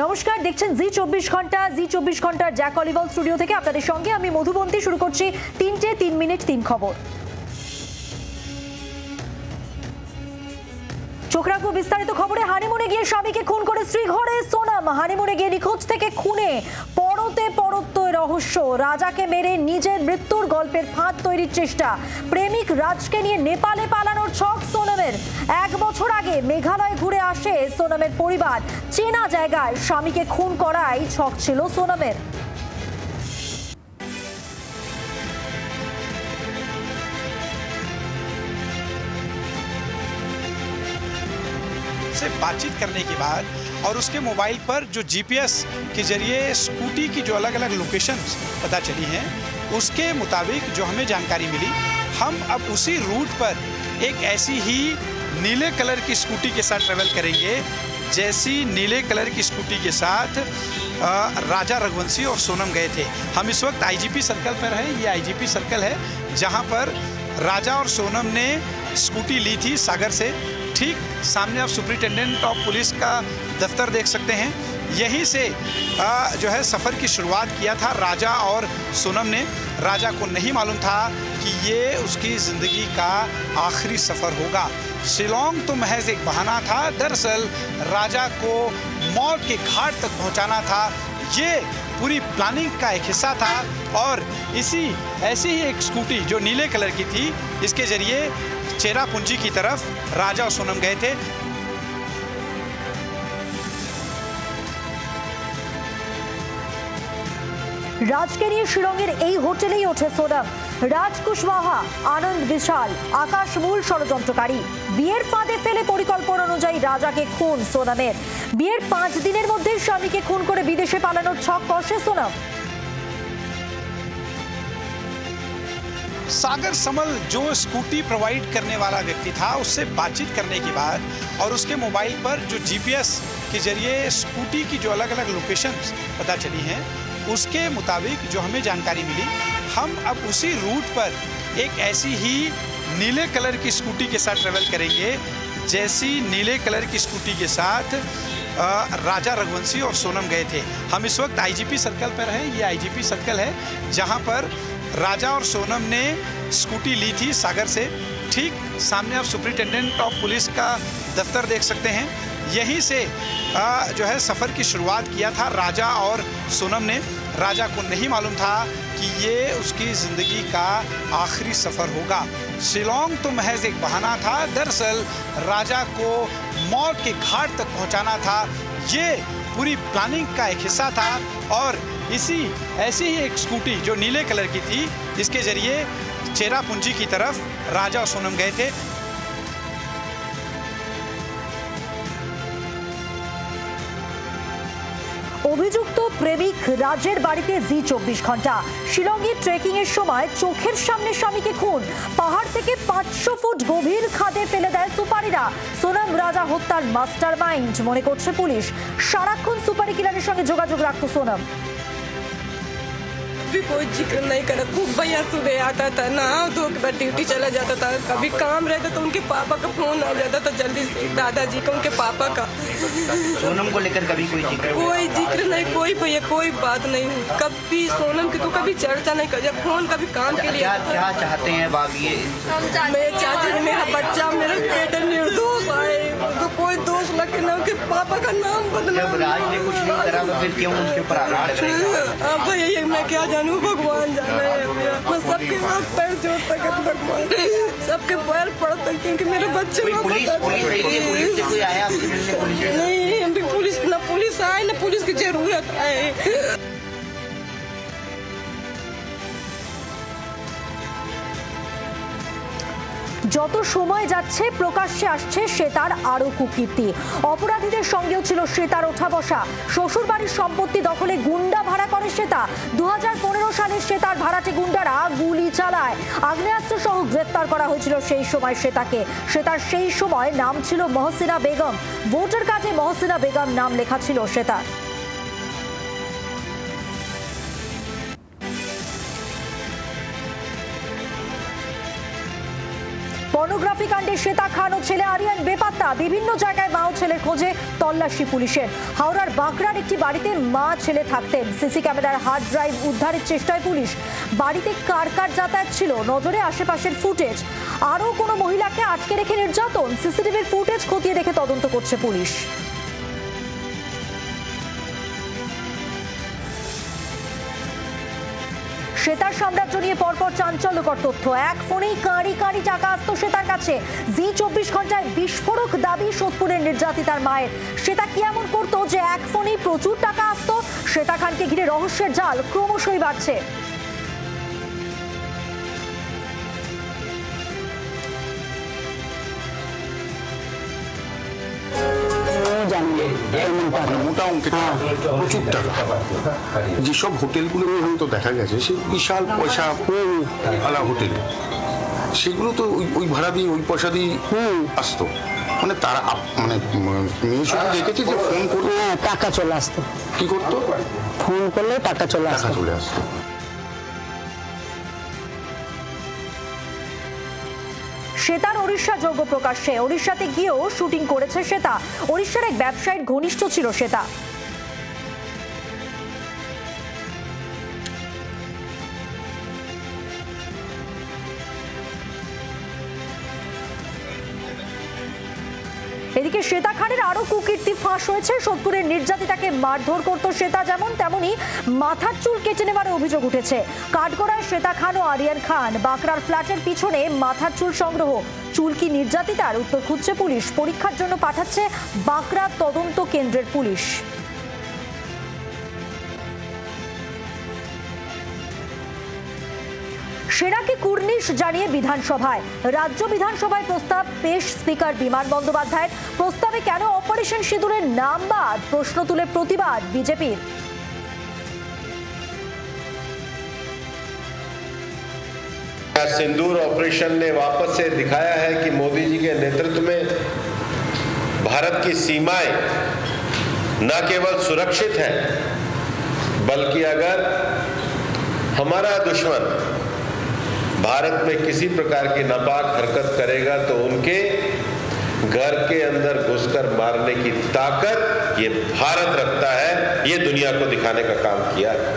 নমস্কার, দেখছেন জি 24 ঘন্টা। জি 24 ঘন্টার জ্যাক অলিভাল স্টুডিও থেকে আপনাদের সঙ্গে আমি মধুবন্তী। শুরু করছি 3টে 3 মিনিট 3 খবর। চোখ রাখবো বিস্তারিত খবরে। হানিমুনে গিয়ে স্বামীকে খুন করে স্ত্রী ঘরে সোনাম। হানিমুনে গিয়ে নিখোঁজ থেকে খুনে পরতে পরত্বই রহস্য। রাজাকে মেরে নিজের মৃত্যুর গল্পের ফাঁদ তৈরির চেষ্টা। প্রেমিক রাজকে নিয়ে নেপালে পালানোর ছক সোনামের। 1 বছর আগে মেঘালয় ঘুরে আসে সোনামের পরিবার। চেনা জায়গায় স্বামীকে খুন করাই ছক ছিল সোনামের। से बातचीत करने के बाद और उसके मोबाइल पर जो जीपीएस के जरिए स्कूटी की जो अलग अलग लोकेशंस पता चली हैं, उसके मुताबिक जो हमें जानकारी मिली, हम अब उसी रूट पर एक ऐसी ही नीले कलर की स्कूटी के साथ ट्रेवल करेंगे जैसी नीले कलर की स्कूटी के साथ राजा रघुवंशी और सोनम गए थे। हम इस वक्त आईजीपी सर्कल पर हैं। ये आईजीपी सर्कल है जहां पर राजा और सोनम ने स्कूटी ली थी सागर से। ठीक सामने आप सुपरिटेंडेंट ऑफ पुलिस का दफ्तर देख सकते हैं। यहीं से जो है सफ़र की शुरुआत किया था राजा और सोनम ने। राजा को नहीं मालूम था कि ये उसकी ज़िंदगी का आखिरी सफ़र होगा। शिलोंग तो महज एक बहाना था। दरअसल राजा को मौत के घाट तक पहुंचाना था। ये पूरी प्लानिंग का एक हिस्सा था। और ऐसी ही एक स्कूटी जो नीले कलर की थी, इसके ज़रिए चेरापूंजी की तरफ राजा और सोनम गए थे। রাজকে নিয়ে শিলংয়ের এই হোটেলেই ওঠে সোনাম। রাজ কুশওয়াহা, আনন্দ বিশাল, আকাশ মূল ষড়যন্ত্রকারী। বিয়ের ফাঁদে ফেলে পরিকল্পনা অনুযায়ী রাজাকে খুন সোনামের। বিয়ের 5 দিনের মধ্যে স্বামীকে খুন করে বিদেশে পালানোর ছক কষে সোনাম। सागर समल जो स्कूटी प्रोवाइड करने वाला व्यक्ति था, उससे बातचीत करने के बाद और उसके मोबाइल पर जो जीपीएस के जरिए स्कूटी की जो अलग अलग लोकेशंस पता चली हैं, उसके मुताबिक जो हमें जानकारी मिली, हम अब उसी रूट पर एक ऐसी ही नीले कलर की स्कूटी के साथ ट्रेवल करेंगे जैसी नीले कलर की स्कूटी के साथ राजा रघुवंशी और सोनम गए थे। हम इस वक्त आईजीपी सर्कल पर हैं। ये आईजीपी सर्कल है जहां पर राजा और सोनम ने स्कूटी ली थी सागर से। ठीक सामने आप सुपरिटेंडेंट ऑफ पुलिस का दफ्तर देख सकते हैं। यहीं से जो है सफ़र की शुरुआत किया था राजा और सोनम ने। राजा को नहीं मालूम था कि ये उसकी ज़िंदगी का आखिरी सफ़र होगा। शिलोंग तो महज एक बहाना था। दरअसल राजा को मौत के घाट तक पहुंचाना था। ये पूरी प्लानिंग का एक हिस्सा था। और ऐसी ही एक स्कूटी जो नीले कलर की थी, इसके ज़रिए चेरापूंजी की तरफ राजा और सोनम गए थे। অভিযুক্ত প্রেমিক রাজের বাড়িতে জি 24 ঘন্টা। শিলংয়ে ট্রেকিং এর সময় চোখের সামনে স্বামীকে খুন। পাহাড় থেকে 500 ফুট গভীর খাদে ফেলে দেয় সুপারিরা। সোনাম রাজা হত্যার মাস্টার মাইন্ড মনে করছে পুলিশ। সারাক্ষণ সুপারি কিলারের সঙ্গে যোগাযোগ রাখতো সোনাম। भी कोई जिक्र नहीं करा। खूब भैया सुबह आता था, नहा धो के बाद ड्यूटी चला जाता था। कभी काम रहता तो उनके पापा का फोन आ जाता था जल्दी से, दादाजी का, उनके पापा का। सोनम को लेकर कभी कोई जिक्र नहीं, कोई भैया कोई बात नहीं। कभी सोनम की तो कभी चर्चा नहीं कर। जब फोन कभी काम के लिए क्या चाहते हैं बाग ये? मैं चाहती हूँ मेरा बच्चा, मेरा बेटा निर्दोष आए, तो कोई दोष लगे ना, उनके पापा का नाम बदला। जब राज ने कुछ नहीं करा तो फिर क्यों उसके ऊपर आघात? भैया ये मैं क्या जानूँ, भगवान जाने। मैं सबके हाथ पैर जोड़ता कि भगवान सबके पैर पड़ता, क्योंकि मेरे बच्चे पुलिस से कोई आया नहीं। अभी पुलिस आए ना, पुलिस की जरूरत है। যত সময় যাচ্ছে প্রকাশ্যে আসছে শ্বেতার আরো কুকীর্তি। অপরাধীদের সঙ্গেও ছিল শ্বেতার ওঠা বসা। শ্বশুর বাড়ির সম্পত্তি দখলে গুন্ডা ভাড়া করে শ্বেতা। 2015 সালে শ্বেতার ভাড়াটে গুন্ডারা গুলি চালায়। আগ্নেয়াস্ত্র সহ গ্রেফতার করা হয়েছিল সেই সময় শ্বেতাকে। শ্বেতার সেই সময় নাম ছিল মহসিনা বেগম। ভোটার কার্ডে মহসিনা বেগম নাম লেখা ছিল শ্বেতার। পর্নোগ্রাফি কাণ্ডে শ্বেতা খান ও ছেলে আরিয়ান বেপাত্তা। বিভিন্ন জায়গায় মা ও ছেলের খোঁজে তল্লাশি পুলিশের। হাওড়ার বাঁকড়ার একটি বাড়িতে মা ছেলে থাকতেন। সিসি ক্যামেরার হার্ড ড্রাইভ উদ্ধারের চেষ্টায় পুলিশ। বাড়িতে কার কার যাতায়াত ছিল, নজরে আশেপাশের ফুটেজ। আরও কোনো মহিলাকে আটকে রেখে নির্যাতন, সিসিটিভির ফুটেজ খতিয়ে দেখে তদন্ত করছে পুলিশ। শ্বেতার সাম্রাজ্য নিয়ে পরপর চাঞ্চল্যকর তথ্য। এক ফোনেই কাঁড়ি কাঁড়ি টাকা আসতো শ্বেতার কাছে। জি 24 ঘন্টায় বিস্ফোরক দাবি সোদপুরের নির্যাতিতার মায়ের। শ্বেতা কি এমন করতো যে এক ফোনেই প্রচুর টাকা আসতো? শ্বেতা খানকে ঘিরে রহস্যের জাল ক্রমশই বাড়ছে। মোটা অঙ্কের প্রচুর টাকা যেসব হোটেলগুলো হয়তো দেখা গেছে সেই বিশাল পয়সা আলা হোটেলে, সেগুলো তো ওই ভাড়া দিয়ে ওই পয়সা দিয়ে আসতো। মানে তারা মানে মেয়ে শুধু দেখেছে যে ফোন করলে টাকা চলে আসতো। কি করতো? ফোন করলে টাকা চলে আসতো। শ্বেতার ওড়িশা যোগ্য প্রকাশ্যে। ওড়িশাতে গিয়েও শুটিং করেছে শ্বেতা। ওড়িশার এক ব্যবসায়ীর ঘনিষ্ঠ ছিল শ্বেতা। এদিকে শ্বেতা খানের আরো কুকীর্তি ফাঁস হয়েছে। সোদপুরের নির্যাতিতাকে মারধর করতো শ্বেতা, যেমন তেমনি মাথার চুল কেটে নেওয়ার অভিযোগ উঠেছে। কাঠগড়ায় শ্বেতা খান ও আরিয়ান খান। বাঁকড়ার ফ্ল্যাটের পিছনে মাথার চুল সংগ্রহ। চুল কি নির্যাতিতার? উত্তর খুঁজছে পুলিশ। পরীক্ষার জন্য পাঠাচ্ছে বাঁকড়া তদন্ত কেন্দ্রের পুলিশ। সেনাকে কুর্নিশ জানিয়ে বিধানসভায়। রাজ্য বিধানসভায় প্রস্তাব পেশ স্পিকার বিমান বন্দ্যোপাধ্যায়ের। প্রস্তাবে কেন অপারেশন সিঁদুরের নাম বাদ? প্রশ্ন তুলে প্রতিবাদ বিজেপির। सिंदूर ऑपरेशन ने वापस से दिखाया है कि मोदी जी के नेतृत्व में भारत की सीमाएं न केवल सुरक्षित हैं, बल्कि अगर हमारा दुश्मन भारत में किसी प्रकार की नापाक हरकत करेगा तो उनके घर के अंदर घुसकर मारने की ताकत ये भारत रखता है। ये दुनिया को दिखाने का काम किया है।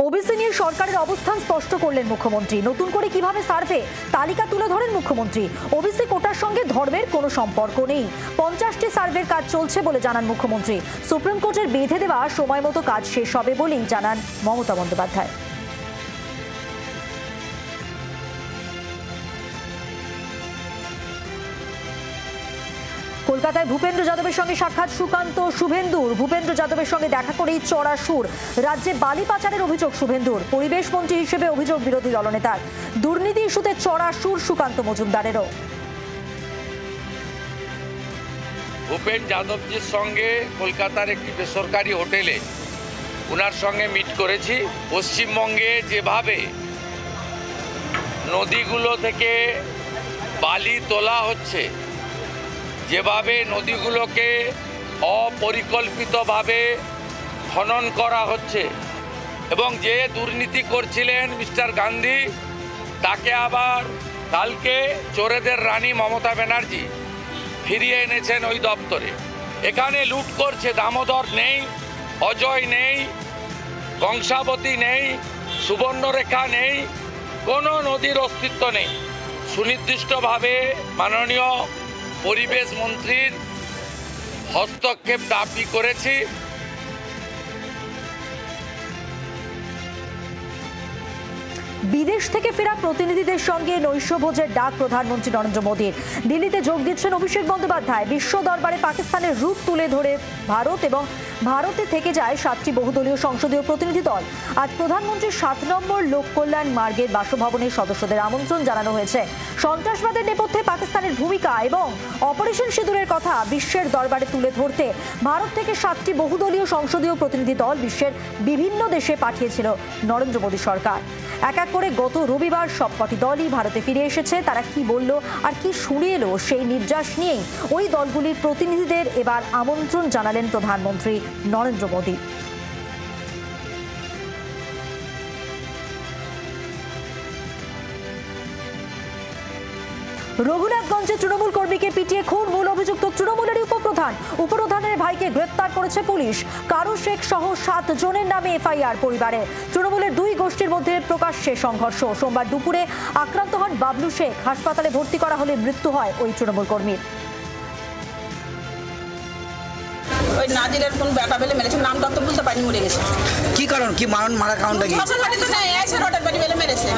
ওবিসি নিয়ে সরকারের অবস্থান স্পষ্ট করলেন মুখ্যমন্ত্রী। নতুন করে কিভাবে সার্ভে তালিকা তুলে ধরেন মুখ্যমন্ত্রী। ওবিসি কোটার সঙ্গে ধর্মের কোনো সম্পর্ক নেই। 50টি সার্ভের কাজ চলছে বলে জানান মুখ্যমন্ত্রী। সুপ্রিম কোর্টের বেঁধে দেওয়া সময় মতো কাজ শেষ হবে বলেই জানান মমতা বন্দ্যোপাধ্যায়। কলকাতায় ভূপেন্দ্র যাদবের সঙ্গে সাক্ষাৎ সুকান্ত শুভেন্দুর। ভূপেন্দ্র যাদবের সঙ্গে দেখা করেই চড়া সুর। রাজ্যে বালি পাচারের অভিযোগ শুভেন্দুর। পরিবেশ মন্ত্রী হিসেবে অভিযোগ বিরোধী দলনেতার। দুর্নীতি ইস্যুতে চড়া সুর সুকান্ত মজুমদারেরও। ভূপেন যাদবজির সঙ্গে কলকাতার একটি বেসরকারি হোটেলে ওনার সঙ্গে মিট করেছি। পশ্চিমবঙ্গে যেভাবে নদীগুলো থেকে বালি তোলা হচ্ছে, যেভাবে নদীগুলোকে অপরিকল্পিতভাবে খনন করা হচ্ছে এবং যে দুর্নীতি করছিলেন মিস্টার গান্ধী, তাকে আবার কালকে চোরেদের রানী মমতা ব্যানার্জি ফিরিয়ে এনেছেন ওই দপ্তরে। এখানে লুট করছে। দামোদর নেই, অজয় নেই, কংসাবতী নেই, সুবর্ণরেখা নেই, কোনো নদীর অস্তিত্ব নেই। সুনির্দিষ্টভাবে মাননীয় পরিবেশ মন্ত্রীর হস্তক্ষেপ দাবি করেছি। বিদেশ থেকে ফেরা প্রতিনিধিদের সঙ্গে নৈশভোজের ডাক প্রধানমন্ত্রী নরেন্দ্র মোদীর। দিল্লিতে যোগ দিচ্ছেন অভিষেক বন্দ্যোপাধ্যায়। বিশ্ব দরবারে পাকিস্তানের রূপ তুলে ধরে ভারত এবং ভারতে থেকে যায় 7টি বহুদলীয় সংসদীয় প্রতিনিধি দল। আজ প্রধানমন্ত্রীর 7 নম্বর লোক কল্যাণ মার্গের বাসভবনের সদস্যদের আমন্ত্রণ জানানো হয়েছে। সন্ত্রাসবাদের নেপথ্যে পাকিস্তানের ভূমিকা এবং অপারেশন সিঁদুরের কথা বিশ্বের দরবারে তুলে ধরতে ভারত থেকে 7টি বহুদলীয় সংসদীয় প্রতিনিধি দল বিশ্বের বিভিন্ন দেশে পাঠিয়েছিল নরেন্দ্র মোদী সরকার। এক এক করে গত রবিবার সবকটি দলই ভারতে ফিরে এসেছে। তারা কি বলল আর কি শুনে এলো সেই নির্যাস নিয়েই ওই দলগুলির প্রতিনিধিদের এবার আমন্ত্রণ জানালেন প্রধানমন্ত্রী নরেন্দ্র মোদী। রঘুনাথগঞ্জে তৃণমূল কর্মীকে পিটিয়ে খুন, মূল অভিযুক্ত তৃণমূলের উপপ্রধানের ভাইকে গ্রেপ্তার করেছে পুলিশ। কারু শেখ সহ 7 জনের নামে এফআইআর পরিবারে। তৃণমূলের 2 গোষ্ঠীর মধ্যে প্রকাশ্যে সংঘর্ষ। সোমবার দুপুরে আক্রান্ত হন বাবলু শেখ। হাসপাতালে ভর্তি করা হলে মৃত্যু হয় ওই তৃণমূল কর্মীর। ওই নাজিরের কোন বেটা বেলে মেরেছে, নামটা তো বলতে পারিনি, মরে গেছে। কি কারণ, কি মারা কারণটা কি? পার্টি তো নাই, এসে রোডের বাড়ি বেলে মেরেছে।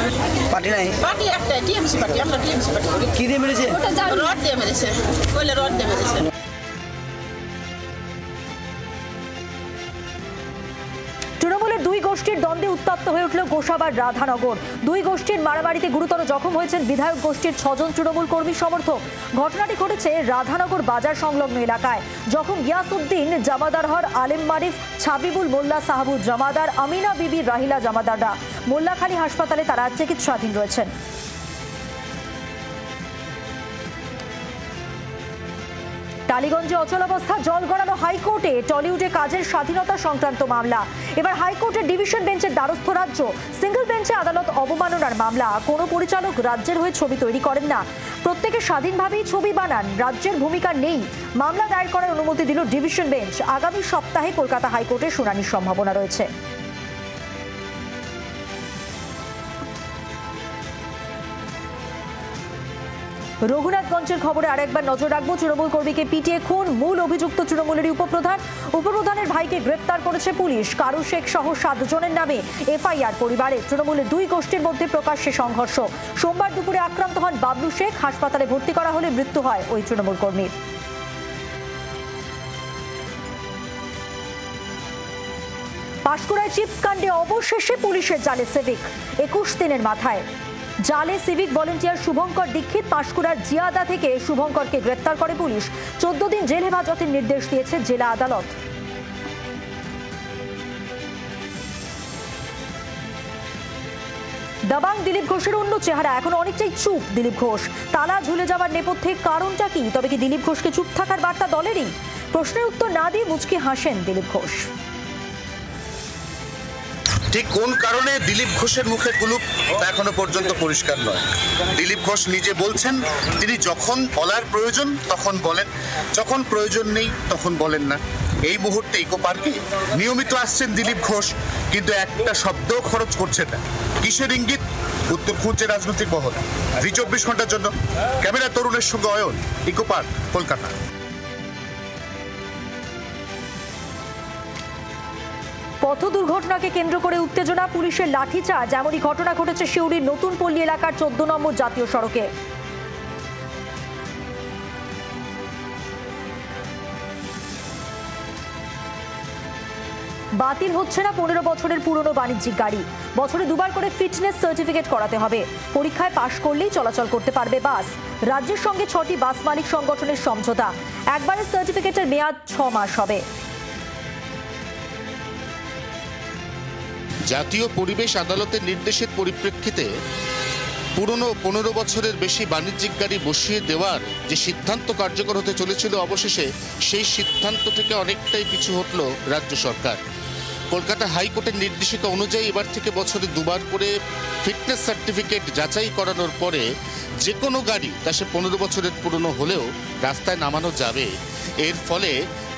পার্টি নাই, পার্টি একটাই, টিএমসি পার্টি। আমরা টিএমসি পার্টি করি। কি দিয়ে মেরেছে? রড দিয়ে মেরেছে, কইলে রড দিয়ে মেরেছে। তৃণমূলের 2 গোষ্ঠীর দ্বন্দ্বে উত্তপ্ত হয়ে উঠল গোসাবার রাধানগর। 2 গোষ্ঠীর মারামারিতে গুরুতর জখম হয়েছেন বিধায়ক গোষ্ঠীর 6 জন তৃণমূল কর্মী সমর্থক। ঘটনাটি ঘটেছে রাধানগর বাজার সংলগ্ন এলাকায়। জখম গিয়াসউদ্দিন জামাদারহর, আলেম মারিফ, ছাবিবুল মোল্লা, সাহাবুর জামাদার, আমিনা বিবি, রাহিলা জামাদাররা মোল্লাখালী হাসপাতালে তারা চিকিৎসাধীন রয়েছেন। টালিগঞ্জে অচলাবস্থা, জল গড়ানো হাইকোর্টে। টলিউডে কাজের স্বাধীনতা সংক্রান্ত মামলা। এবার হাইকোর্টের ডিভিশন বেঞ্চের দ্বারস্থ রাজ্য। সিঙ্গল বেঞ্চে আদালত অবমাননার মামলা। কোনো পরিচালক রাজ্যের হয়ে ছবি তৈরি করেন না, প্রত্যেকে স্বাধীনভাবেই ছবি বানান, রাজ্যের ভূমিকা নেই। মামলা দায়ের করার অনুমতি দিল ডিভিশন বেঞ্চ। আগামী সপ্তাহে কলকাতা হাইকোর্টে শুনানির সম্ভাবনা রয়েছে। রঘুনাথগঞ্জের খবরে আরেকবার নজর রাখবো। তৃণমূল কর্মীকে পিটিয়ে খুন, মূল অভিযুক্ত তৃণমূলের উপপ্রধানের ভাইকে গ্রেপ্তার করেছে পুলিশ। কারু শেখ সহ 7 জনের নামে এফআইআর পরিবারে। তৃণমূলের 2 গোষ্ঠীর মধ্যে প্রকাশ্যে সংঘর্ষ। সোমবার দুপুরে আক্রান্ত হন বাবলু শেখ। হাসপাতালে ভর্তি করা হলে মৃত্যু হয় ওই তৃণমূল কর্মীর। পাঁশকুড়ায় চিপস কাণ্ডে অবশেষে পুলিশের জালে সিভিক। 21 দিনের মাথায় জালে সিভিক ভলেন্টিয়ার শুভঙ্কর দীক্ষিত। পাঁশকুড়ার জিয়াদা থেকে শুভঙ্করকে গ্রেপ্তার করে পুলিশ। 14 দিন জেল হেফাজতের নির্দেশ দিয়েছে জেলা আদালত। দাবাং দিলীপ ঘোষের অন্য চেহারা। এখন অনেকটাই চুপ দিলীপ ঘোষ। তালা ঝুলে যাওয়ার নেপথ্যে কারণটা কি? তবে কি দিলীপ ঘোষকে চুপ থাকার বার্তা দলেরই? প্রশ্নের উত্তর না দিয়ে মুচকি হাসেন দিলীপ ঘোষ। ঠিক কোন কারণে দিলীপ ঘোষের মুখে কুলুপ তা এখনো পর্যন্ত পরিষ্কার নয়। দিলীপ ঘোষ নিজে বলছেন তিনি যখন বলার প্রয়োজন তখন বলেন, যখন প্রয়োজন নেই তখন বলেন না। এই মুহূর্তে ইকো পার্কে নিয়মিত আসছেন দিলীপ ঘোষ, কিন্তু একটা শব্দও খরচ করছেন না। কিসের ইঙ্গিত? উত্তর খুঁজছে রাজনৈতিক মহল। জি24 ঘন্টার জন্য ক্যামেরা তরুণের সঙ্গে অয়ন, ইকো পার্ক, কলকাতা। পথ দুর্ঘটনাকে কেন্দ্র করে উত্তেজনা, পুলিশের লাঠিচার্জ। এমনই ঘটনা ঘটেছে সিউড়ির নতুন পল্লী এলাকার 14 নম্বর জাতীয় সড়কে। বাতিল হচ্ছে না 15 বছরের পুরনো বাণিজ্যিক গাড়ি। বছরে 2 বার করে ফিটনেস সার্টিফিকেট করাতে হবে। পরীক্ষায় পাশ করলেই চলাচল করতে পারবে বাস। রাজ্যের সঙ্গে 6টি বাস মালিক সংগঠনের সমঝোতা। একবারের সার্টিফিকেটের মেয়াদ 6 মাস হবে। জাতীয় পরিবেশ আদালতের নির্দেশের পরিপ্রেক্ষিতে পুরনো 15 বছরের বেশি বাণিজ্যিক গাড়ি বসিয়ে দেওয়ার যে সিদ্ধান্ত কার্যকর হতে চলেছিল, অবশেষে সেই সিদ্ধান্ত থেকে অনেকটাই পিছু হটল রাজ্য সরকার। কলকাতা হাইকোর্টের নির্দেশিকা অনুযায়ী এবার থেকে বছরে 2 বার করে ফিটনেস সার্টিফিকেট যাচাই করানোর পরে যে কোনো গাড়ি, তা সে 15 বছরের পুরনো হলেও রাস্তায় নামানো যাবে। এর ফলে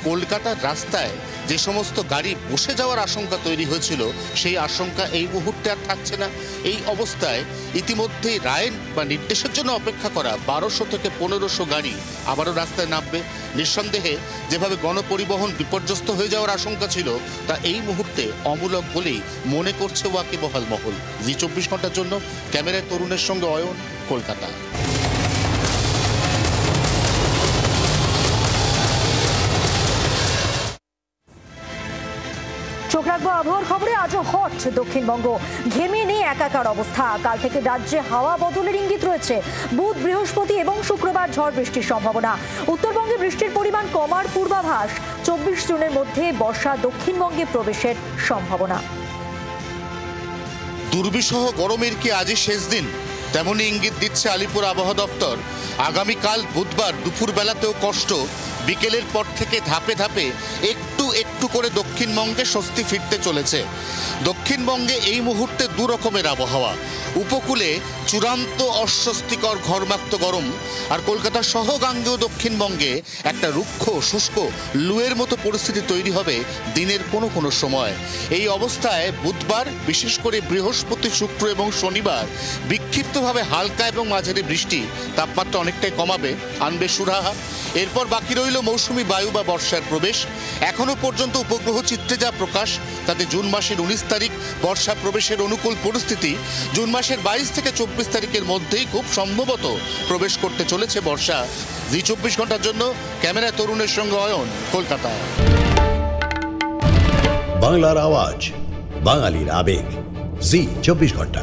কলকাতার রাস্তায় যে সমস্ত গাড়ি বসে যাওয়ার আশঙ্কা তৈরি হয়েছিল, সেই আশঙ্কা এই মুহূর্তে আর থাকছে না। এই অবস্থায় ইতিমধ্যেই রায়ের বা নির্দেশের জন্য অপেক্ষা করা 1200 থেকে 1500 গাড়ি আবারও রাস্তায় নামবে। নিঃসন্দেহে যেভাবে গণপরিবহন বিপর্যস্ত হয়ে যাওয়ার আশঙ্কা ছিল, তা এই মুহূর্তে অমূলক বলেই মনে করছে ওয়াকিবহাল মহল। জি24 ঘন্টার জন্য ক্যামেরায় তরুণের সঙ্গে অয়ন, কলকাতা। চোখ রাখবো আবহাওয়ার খবরে। আজও হট দক্ষিণবঙ্গ, ঘেমে নেই একাকার অবস্থা। কাল থেকে রাজ্যে হাওয়া বদলের ইঙ্গিত রয়েছে। বুধ, বৃহস্পতি এবং শুক্রবার ঝড় বৃষ্টির সম্ভাবনা। উত্তরবঙ্গে বৃষ্টির পরিমাণ কমার পূর্বাভাস। 24 জুনের মধ্যে বর্ষা দক্ষিণবঙ্গে প্রবেশের সম্ভাবনা। দুর্বিষহ গরমের কি আজই শেষ দিন? তেমনই ইঙ্গিত দিচ্ছে আলিপুর আবহাওয়া দপ্তর। আগামীকাল বুধবার দুপুর বেলাতেও কষ্ট, বিকেলের পর থেকে ধাপে ধাপে একটু একটু করে দক্ষিণবঙ্গে স্বস্তি ফিরতে চলেছে। দক্ষিণবঙ্গে এই মুহূর্তে 2 রকমের আবহাওয়া। উপকূলে চূড়ান্ত অস্বস্তিকর ঘর্মাক্ত গরম, আর কলকাতা সহ গাঙ্গেয় দক্ষিণবঙ্গে একটা রুক্ষ শুষ্ক লুয়ের মতো পরিস্থিতি তৈরি হবে দিনের কোনো সময়। এই অবস্থায় বুধবার, বিশেষ করে বৃহস্পতি, শুক্র এবং শনিবার বিক্ষিপ্তভাবে হালকা এবং মাঝারি বৃষ্টি তাপমাত্রা অনেকটাই কমাবে, আনবে সুরাহা। এরপর বাকি রইল মৌসুমি বায়ু বা বর্ষার প্রবেশ। এখনো পর্যন্ত উপগ্রহ চিত্রে যা প্রকাশ তাতে জুন মাসের 19 তারিখ বর্ষা প্রবেশের অনুকূল পরিস্থিতি। জুন মাসের 22 থেকে 24 তারিখের মধ্যেই খুব সম্ভবত প্রবেশ করতে চলেছে বর্ষা। জি 24 ঘন্টার জন্য ক্যামেরা তরুণের সঙ্গে অয়ন, কলকাতা। বাংলার আওয়াজ, বাঙালির আবেগ, জি 24 ঘন্টা।